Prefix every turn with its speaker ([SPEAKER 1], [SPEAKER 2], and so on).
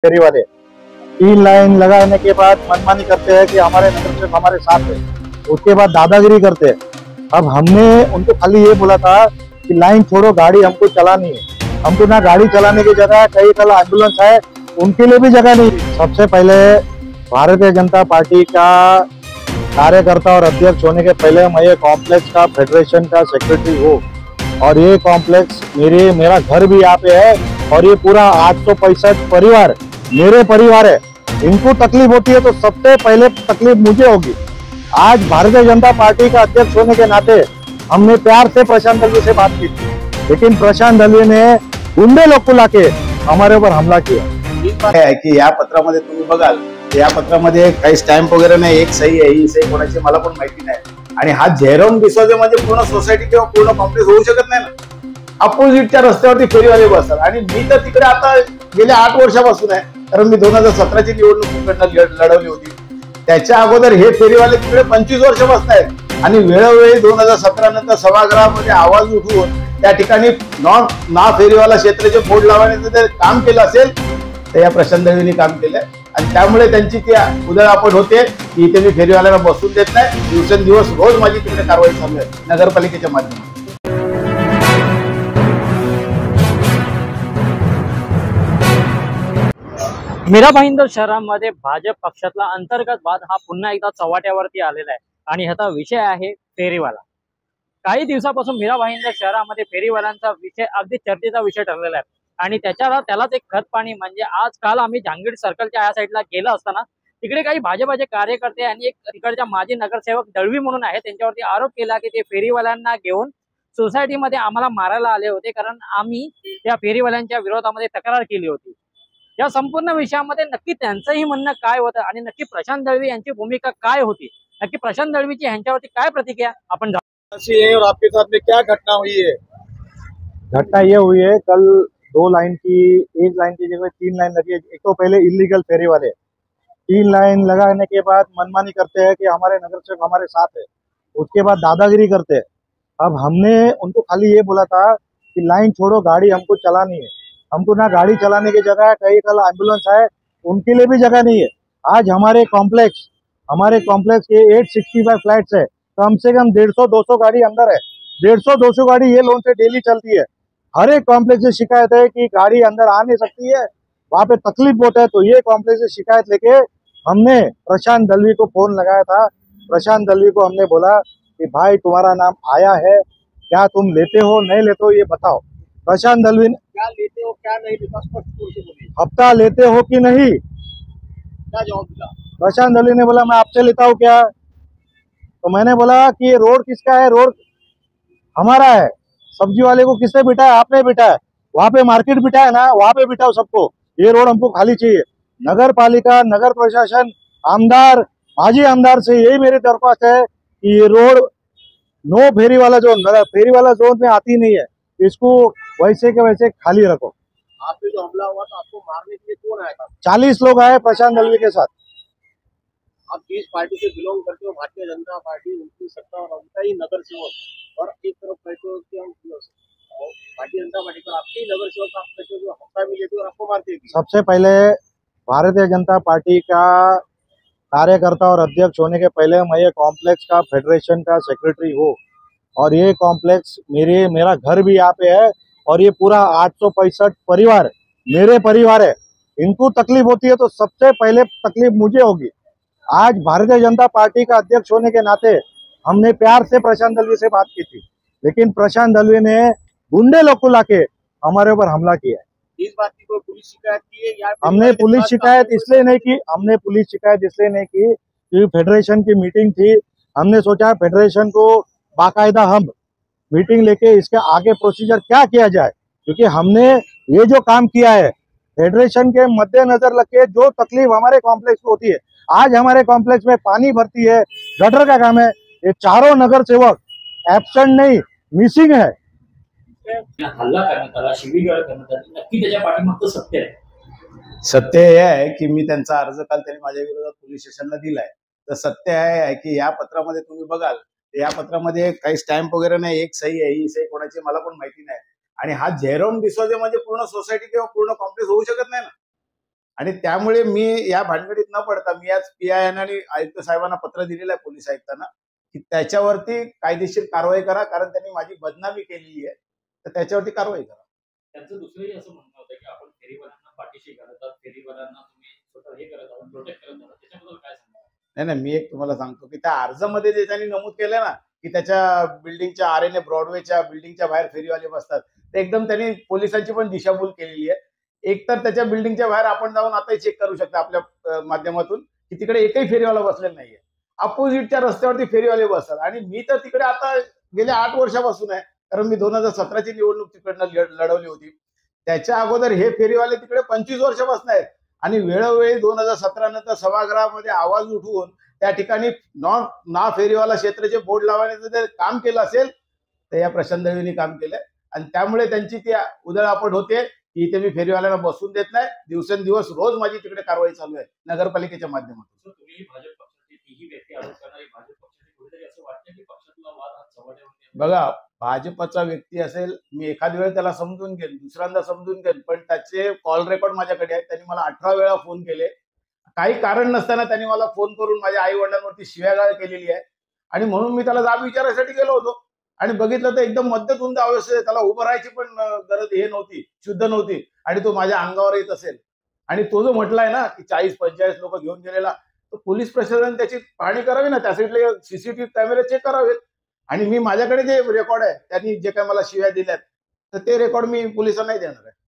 [SPEAKER 1] फेरी वाले 3 लाइन लगाने के बाद मनमानी करते हैं कि हमारे नगर सेवक हमारे साथ है। उसके बाद दादागिरी करते हैं। अब हमने उनको खाली ये बोला था कि लाइन छोड़ो, गाड़ी हमको चलानी है। हमको ना गाड़ी चलाने की जगह है, कई कल एम्बुलेंस है, उनके लिए भी जगह नहीं। सबसे पहले भारतीय जनता पार्टी का कार्यकर्ता और अध्यक्ष होने के पहले मैं ये कॉम्प्लेक्स का फेडरेशन का सेक्रेटरी हूँ और ये कॉम्प्लेक्स मेरा घर भी यहाँ पे है और ये पूरा 865 परिवार मेरे परिवार है। इनको तकलीफ होती है तो सबसे पहले तकलीफ मुझे होगी। आज भारतीय जनता पार्टी का अध्यक्ष होने के नाते हमने प्यार से प्रशांत दलवी से बात की थी, लेकिन प्रशांत दलवी ने गुंडे लोग को लाके हमारे ऊपर हमला किया।
[SPEAKER 2] आहे की या पत्रामध्ये तुम्ही बघाल, या पत्रामध्ये काही स्टॅम्प वगैरे नाही, एक सही आहे, ही सही कोणाची मला पण माहिती नाही। आणि हा झेरोम डिसोजे म्हणजे पूर्ण सोसायटी किंवा पूर्ण कॉम्प्लेक्स होऊ शकत नाही ना। अपोजिटच्या रस्त्यावरती फेरीवाले बसतात आणि मी तर तिकडे आता गेल्या 8 वर्षापासून आहे, कारण मी 2017ची निवडणूक लढवली होती। त्याच्या अगोदर हे फेरीवाले तिकडे 25 वर्ष बसतायत आणि वेळोवेळी 2017 नंतर सभागृहामध्ये आवाज उठवून त्या ठिकाणी ना फेरीवाला क्षेत्राचे बोर्ड लावण्याचं जर काम केलं असेल तर या प्रशांत दळवींनी काम केलंय आणि त्यामुळे त्यांची ती उधळपट होते की इथे मी फेरीवाल्यांना बसून देत नाही। दिवसेंदिवस रोज माझी तिकडे कारवाई चालू आहे नगरपालिकेच्या माध्यमातून।
[SPEAKER 3] मीरा भाईंदर शहरामध्ये भाजप पक्षातला अंतर्गत वाद हा पुन्हा एकदा चव्हाट्यावरती आलेला आहे आणि ह्याचा विषय आहे फेरीवाला। काही दिवसापासून मीरा भाईंदर शहरामध्ये फेरीवाल्यांचा विषय अगदी चर्चेचा विषय ठरलेला आहे आणि त्यालाच एक खत पाणी म्हणजे आज काल आम्ही जहांगीर सर्कलच्या या साईडला गेलो असताना तिकडे काही भाजपाचे कार्यकर्ते आणि एक तिकडच्या माजी नगरसेवक दळवी म्हणून आहे त्यांच्यावरती आरोप केला की ते फेरीवाल्यांना घेऊन सोसायटीमध्ये आम्हाला मारायला आले होते, कारण आम्ही त्या फेरीवाल्यांच्या विरोधामध्ये तक्रार केली होती। या संपूर्ण विषयामध्ये नक्की त्यांचंही म्हणणं काय होतं आणि नक्की प्रशांत दळवी यांची भूमिका काय होती, नक्की प्रशांत दळवीची ह्यांच्यावरती काय प्रतिक्रिया आपण
[SPEAKER 1] और आपके साथ में क्या घटना हुई है? घटना ये हुई है, कल 1 लाइन की जगह 3 लाइन लगी है। एक तो पहले इलीगल फेरी वाले 3 लाइन लगाने के बाद मनमानी करते हैं कि हमारे नगर सेवक हमारे साथ है। उसके बाद दादागिरी करते हैं। अब हमने उनको खाली ये बोला था कि लाइन छोड़ो, गाड़ी हमको चलानी है। हमको ना गाड़ी चलाने की जगह है, कई कल एम्बुलेंस है, उनके लिए भी जगह नहीं है। आज हमारे कॉम्प्लेक्स के 865 फ्लैट्स है, कम से कम 150-200 गाड़ी अंदर है। 150-200 गाड़ी ये लोन से डेली चलती है। हर एक कॉम्प्लेक्स से शिकायत है कि गाड़ी अंदर आ नहीं सकती है, वहां पे तकलीफ होता है। तो ये कॉम्प्लेक्स से शिकायत लेके हमने प्रशांत दलवी को फोन लगाया था। प्रशांत दलवी को हमने बोला कि भाई तुम्हारा नाम आया है, क्या तुम लेते हो नहीं लेते हो ये बताओ। प्रशांत दलवी ने
[SPEAKER 2] क्या लेते हो क्या नहीं लेते स्पष्ट रूप से बोलिए,
[SPEAKER 1] हफ्ता लेते हो कि नहीं,
[SPEAKER 2] क्या जवाब दिया?
[SPEAKER 1] प्रशांत दलवी ने बोला मैं आपसे लेता हूँ क्या। तो मैंने बोला कि ये रोड किसका है, रोड हमारा है। सब्जी वाले को किसने बिठाया, आपने बिठाया। वहां पे मार्केट बिठाया ना, वहां पे बिठाओ सबको। ये रोड हमको खाली चाहिए। नगर पालिका, नगर प्रशासन, आमदार, माजी आमदार से यही मेरी दरख्वास्त है कि ये रोड नो फेरी वाला जोन, फेरी वाला जोन में आती नहीं है, इसको वैसे के वैसे खाली रखो।
[SPEAKER 2] आप पे जो हमला हुआ था आपको मारने के लिए कौन आया था?
[SPEAKER 1] 40 लोग आए प्रशांत दलवी के साथ।
[SPEAKER 2] आप जिस पार्टी से बिलोंग करते हो, भारतीय जनता पार्टी, उनकी सत्ता और उनका ही नगर सेवक, और एक तरफ कहते हो कि हम भारतीय जनता पार्टी पर आपके ही नगर सेवक आप कहते हो जो हफ्ता भी लेते हो और आपको मारते भी।
[SPEAKER 1] सबसे पहले भारतीय जनता पार्टी का कार्यकर्ता और अध्यक्ष होने के पहले मैं ये कॉम्प्लेक्स का फेडरेशन का सेक्रेटरी हूँ और ये कॉम्प्लेक्स मेरा घर भी यहाँ पे है और ये पूरा 865 परिवार मेरे परिवार है। इनको तकलीफ होती है तो सबसे पहले तकलीफ मुझे होगी। आज भारतीय जनता पार्टी का अध्यक्ष होने के नाते हमने प्यार से प्रशांत दलवी से बात की थी, लेकिन प्रशांत दलवी ने गुंडे लोग को लाके हमारे ऊपर हमला किया है।
[SPEAKER 2] इस बात की कोई पुलिस शिकायत की है या?
[SPEAKER 1] हमने पुलिस शिकायत इसलिए नहीं की कि फेडरेशन की मीटिंग थी। हमने सोचा फेडरेशन को बाकायदा हम मीटिंग लेके इसके आगे प्रोसीजर क्या किया जाए, क्योंकि हमने ये जो काम किया है फेडरेशन के मद्देनजर रख के, जो तकलीफ हमारे कॉम्प्लेक्स को होती है। आज हमारे कॉम्प्लेक्स में पानी भरती है, गटर का काम है, ये चारों नगर सेवक एब्सेंट नहीं मिसिंग है।
[SPEAKER 3] हल्ला करण्यात आला, शिवीगाळ करण्यात आली, नक्की त्याच्या पाठीमागचं सत्य आहे?
[SPEAKER 2] सत्य हे आहे की मी त्यांचा अर्ज काल त्यांनी माझ्या विरोधात पोलीस स्टेशनला दिलाय। तर सत्य आहे की या पत्रामध्ये तुम्ही बघाल, या पत्रामध्ये काही स्टॅम्प वगैरे नाही, एक सही आहे, ही सही कोणाची मला पण माहिती नाही। आणि हा झेरोम डिसोजे म्हणजे पूर्ण सोसायटी किंवा पूर्ण कॉम्प्लेक्स होऊ शकत नाही ना। आणि त्यामुळे मी या भानगडीत न पडता मी आज PI आणि आयुक्त साहेबांना पत्र दिलेलं आहे पोलीस आयुक्तांना की त्याच्यावरती कायदेशीर कारवाई करा, कारण त्यांनी माझी बदनामी केलेली आहे, तर त्याच्यावरती कारवाई करा.
[SPEAKER 3] त्यांचं दुसरंही असं म्हणणं होतं की आपण फेरीवाल्यांना पाठीशी घालतात, फेरीवाल्यांना तुम्ही स्वतः हे करत आहात, प्रोटेक्ट करत आहात, त्याच्याबद्दल काय सांगा?
[SPEAKER 2] नाही नाही, मी एक तुम्हाला सांगतो की त्या अर्जामध्ये जे त्यांनी नमूद केलं ना की त्याच्या बिल्डिंगच्या RNA ब्रॉडवेच्या बिल्डिंगच्या बाहेर फेरीवाले बसतात, ते एकदम त्यांनी पोलिसांची पण दिशाभूल केलेली आहे. एकतर त्याच्या बिल्डिंगच्या बाहेर आपण जाऊन आताही चेक करू शकता आपल्या माध्यमातून की तिकडे एकही फेरीवाला बसलेला नाहीये. अपोजिटच्या रस्त्यावरती फेरीवाले बसतात आणि मी तर तिकडे आता गेल्या 8 वर्षापासून आहे, कारण मी 2017ची निवडणूक तिकडनं लढवली होती. त्याच्या अगोदर हे फेरीवाले तिकडे 25 वर्षापासून आहेत आणि वेळोवेळी 2017 नंतर सभागृहामध्ये आवाज उठवून त्या ठिकाणी ना फेरीवाला क्षेत्राचे बोर्ड लावण्याचं जर काम केलं असेल तर या प्रशांत दळवींनी काम केलंय आणि त्यामुळे त्यांची ती उधळापट होते की इथे मी फेरीवाल्यांना बसून देत नाही. दिवसेंदिवस रोज माझी तिकडे कारवाई चालू आहे नगरपालिकेच्या माध्यमातून.
[SPEAKER 3] तुम्ही भाजप पक्षाची तीही व्यक्ती आरोप करणारी भाजप पक्षाची कुठेतरी असं वाटतं की पक्षातला वाद हा चव्हाट्यावरती आहे?
[SPEAKER 2] बघा, भाजपचा व्यक्ती असेल, मी एखाद वेळ त्याला समजून घेईन, दुसऱ्यांदा समजून घेईन, पण त्याचे कॉल रेकॉर्ड माझ्याकडे आहेत. त्यांनी मला 18 वेळा फोन केले. काही कारण नसताना त्यांनी मला फोन करून माझ्या आई वडिलांवरती शिव्यागाळ केलेली आहे आणि म्हणून मी त्याला जाब विचारायसाठी गेलो होतो आणि बघितलं तर एकदम मध्यतुंद अवस्थेत आहे. त्याला उभं राहायची पण गरज हे नव्हती, शुद्ध नव्हती आणि तो माझ्या अंगावर येत असेल आणि तो जो म्हटलाय ना की 40-45 लोक घेऊन गेलेला, तर पोलीस प्रशासन त्याची पाहणी करावी ना, त्यासाठी CCTV कॅमेरे चेक करावेत. आणि मी माझ्याकडे जे रेकॉर्ड आहे त्यांनी जे काय मला शिव्या दिल्यात तर ते रेकॉर्ड मी पोलिसांनाही देणार आहे.